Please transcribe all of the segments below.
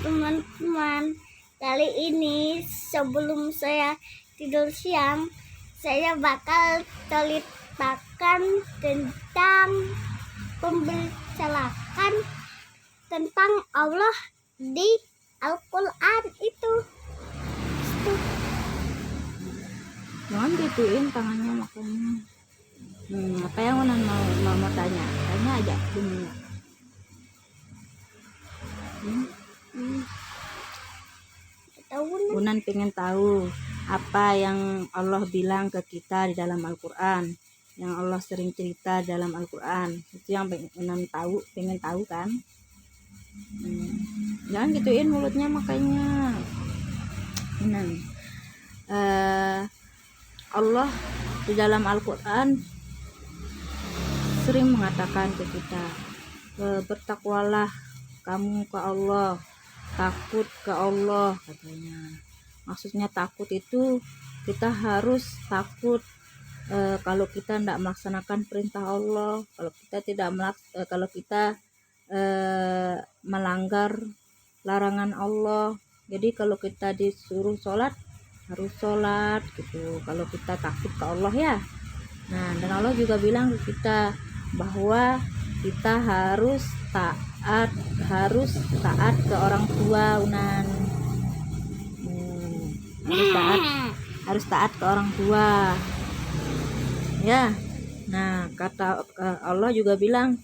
teman-teman. Kali ini sebelum saya tidur siang, saya bakal ceritakan tentang pembicarakan tentang Allah di Al-Quran itu. Jangan gituin tangannya makanya. Apa yang Unan mau tanya? Tanya aja dulu. Unan pengen tahu apa yang Allah bilang ke kita di dalam Al-Quran, yang Allah sering cerita dalam Al-Quran. Itu yang Unan pengen tahu kan? Jangan gituin mulutnya makanya. Unan. Allah di dalam Al-Quran sering mengatakan ke kita, bertakwalah kamu ke Allah, takut ke Allah katanya. Maksudnya takut itu kita harus takut kalau kita tidak melaksanakan perintah Allah, kalau kita melanggar larangan Allah. Jadi kalau kita disuruh sholat harus sholat gitu, kalau kita takut ke Allah ya. Nah, dan Allah juga bilang ke kita bahwa kita harus taat ke orang tua, Unan. Harus taat ke orang tua ya. Nah, kata Allah juga bilang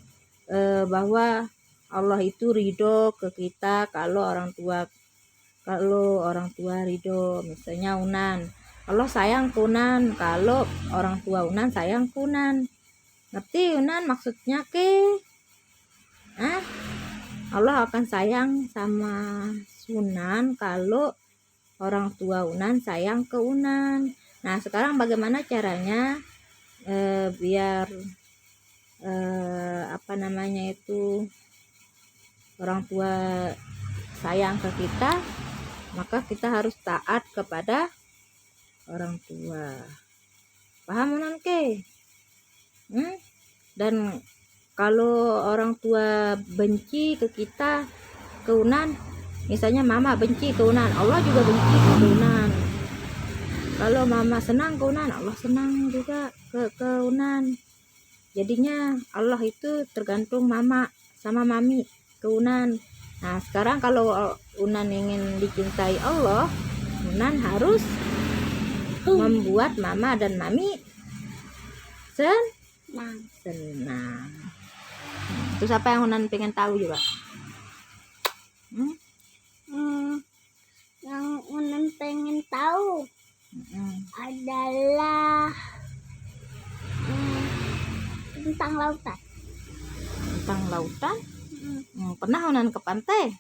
bahwa Allah itu ridho ke kita kalau orang tua ridho. Misalnya Unan, Allah sayang ke Unan kalau orang tua Unan sayang ke Unan. Ngerti Unan maksudnya ke? Allah akan sayang sama Unan kalau orang tua Unan sayang ke Unan. Nah, sekarang bagaimana caranya biar orang tua sayang ke kita? Maka kita harus taat kepada orang tua. Paham Unan ke? Dan kalau orang tua benci ke kita, ke Unan, misalnya mama benci ke Unan, Allah juga benci ke Unan. Kalau mama senang ke Unan, Allah senang juga ke Unan. Jadinya Allah itu tergantung mama sama mami ke Unan. Nah, sekarang kalau Unan ingin dicintai Allah, Unan harus membuat mama dan mami senang. Terus apa yang Unan pengen tahu juga? Yang Unan pengen tahu adalah tentang lautan. Tentang lautan? Pernah Unan ke pantai?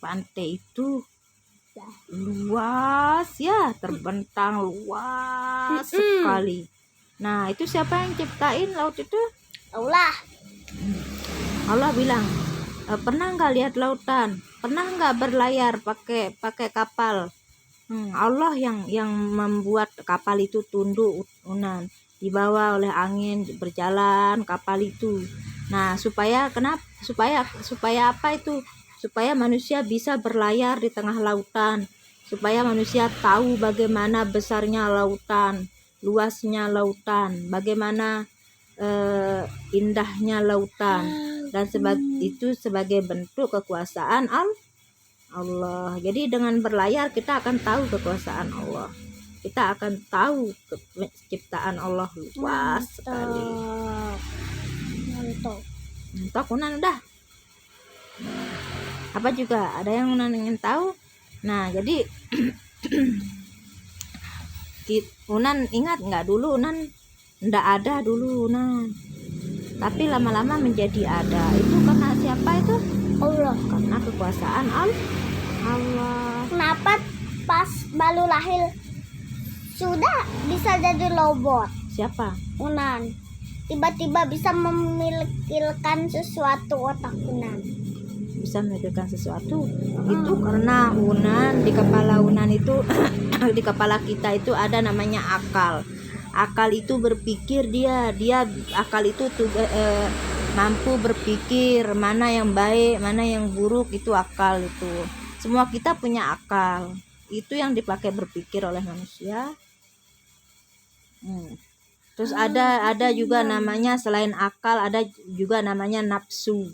Pantai itu luas ya, terbentang luas sekali. Nah, itu siapa yang ciptain laut itu? Allah bilang, pernah nggak lihat lautan? Pernah nggak berlayar pakai kapal? Allah yang membuat kapal itu tunduk, Unan, dibawa oleh angin, berjalan kapal itu. Nah, supaya apa itu? Supaya manusia bisa berlayar di tengah lautan, supaya manusia tahu bagaimana besarnya lautan, luasnya lautan, bagaimana indahnya lautan, dan itu sebagai bentuk kekuasaan Allah. Jadi dengan berlayar kita akan tahu kekuasaan Allah, kita akan tahu ciptaan Allah luas sekali. Mantap Unan udah. Apa juga ada yang Unan ingin tahu? Nah, jadi Unan ingat nggak dulu Unan ndak ada dulu Unan, tapi lama-lama menjadi ada. Itu karena siapa itu? Allah. Karena kekuasaan Allah. Kenapa pas baru lahir sudah bisa jadi robot? Siapa? Unan. Tiba-tiba bisa memikirkan sesuatu otak Unan. Bisa memikirkan sesuatu itu karena Unan di kepala Unan itu di kepala kita itu ada namanya akal. Akal itu berpikir, dia akal itu mampu berpikir mana yang baik, mana yang buruk, itu akal itu. Semua kita punya akal. Itu yang dipakai berpikir oleh manusia. Terus ada juga namanya selain akal, ada juga namanya nafsu.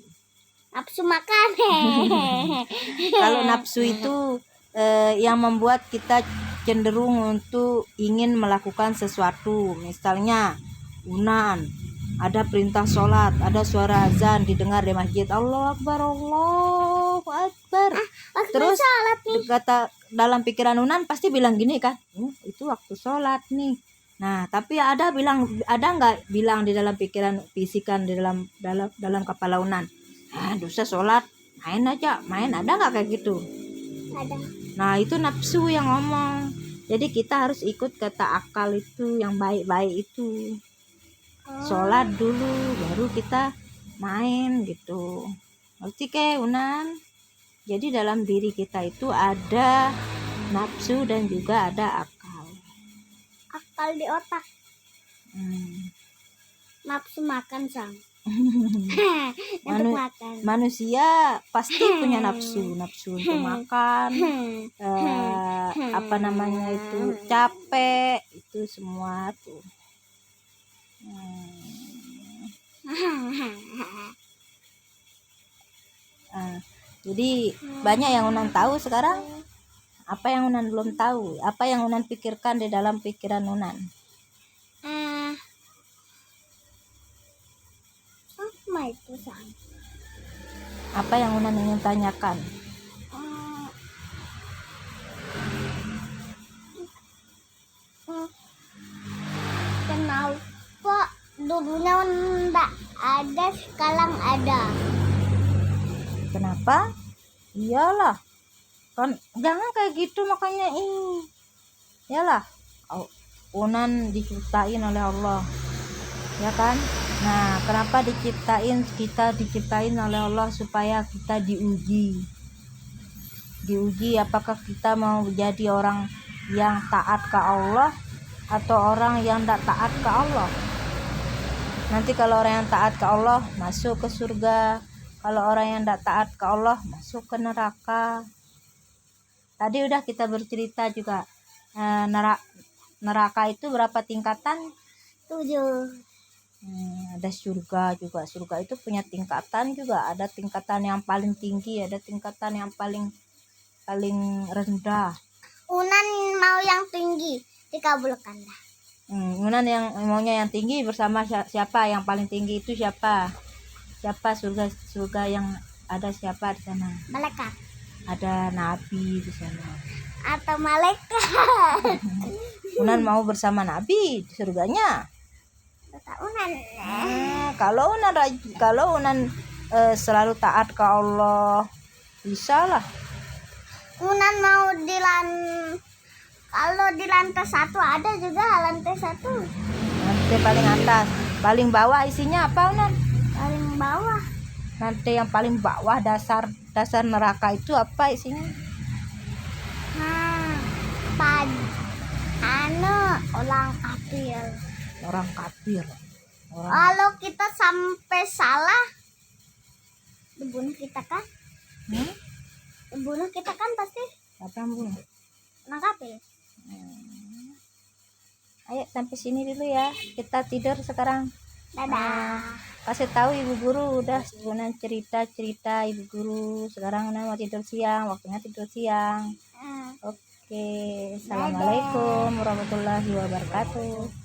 Nafsu makan. Kalau nafsu itu yang membuat kita cenderung untuk ingin melakukan sesuatu. Misalnya unan, ada perintah sholat, ada suara azan didengar di masjid, Allahu Akbar, Allahu Akbar. Terus sholat nih. kata dalam pikiran unan pasti bilang gini kan, itu waktu sholat nih. Nah, tapi ada nggak bilang di dalam pikiran, bisikan di dalam kepala unan, dosa sholat, main aja, main, ada nggak kayak gitu? Ada. Nah, itu nafsu yang ngomong. Jadi kita harus ikut kata akal itu yang baik-baik itu. Sholat dulu baru kita main gitu. Ngerti ke unan? Jadi dalam diri kita itu ada nafsu dan juga ada akal. Akal di otak. Nafsu makan sang. Untuk makan. Manusia pasti punya nafsu untuk makan, apa namanya itu, capek, itu semua tuh. Jadi banyak yang unan tahu sekarang. Apa yang unan belum tahu? Apa yang unan pikirkan di dalam pikiran unan? Apa itu sang? Apa yang unan ingin tanyakan? Kenapa dulunya enggak ada, sekarang ada? Kenapa? Iyalah, kan jangan kayak gitu, makanya iyalah, unan diciptain oleh Allah, ya kan? Nah, kenapa kita diciptain oleh Allah? Supaya kita diuji apakah kita mau jadi orang yang taat ke Allah atau orang yang tidak taat ke Allah. Nanti kalau orang yang taat ke Allah masuk ke surga, kalau orang yang tidak taat ke Allah masuk ke neraka. Tadi udah kita bercerita juga, neraka itu berapa tingkatan? 7. Ada surga juga. Surga itu punya tingkatan juga. Ada tingkatan yang paling tinggi, ada tingkatan yang paling rendah. Unan mau yang tinggi, dikabulkan dah. Unan yang maunya yang tinggi bersama siapa? Yang paling tinggi itu siapa? Surga yang ada siapa di sana? Malaikat. Ada nabi di sana. Atau malaikat. Unan mau bersama nabi di surganya. Unan. Kalau unan selalu taat ke Allah, bisa lah. Unan mau kalau di lantai 1 ada juga lantai 1. Nanti paling atas, paling bawah isinya apa unan? Paling bawah. Nanti yang paling bawah dasar neraka itu apa isinya? Orang kafir. Kalau kita sampai salah, dibunuh kita kan? Dibunuh kita kan pasti. Siapa yang bunuh? Orang kafir. Ayo sampai sini dulu ya, kita tidur sekarang. Dadah. Kasih tahu ibu guru, udah unan cerita ibu guru. Sekarang unan mau tidur siang, waktunya tidur siang. Oke, assalamualaikum warahmatullahi wabarakatuh.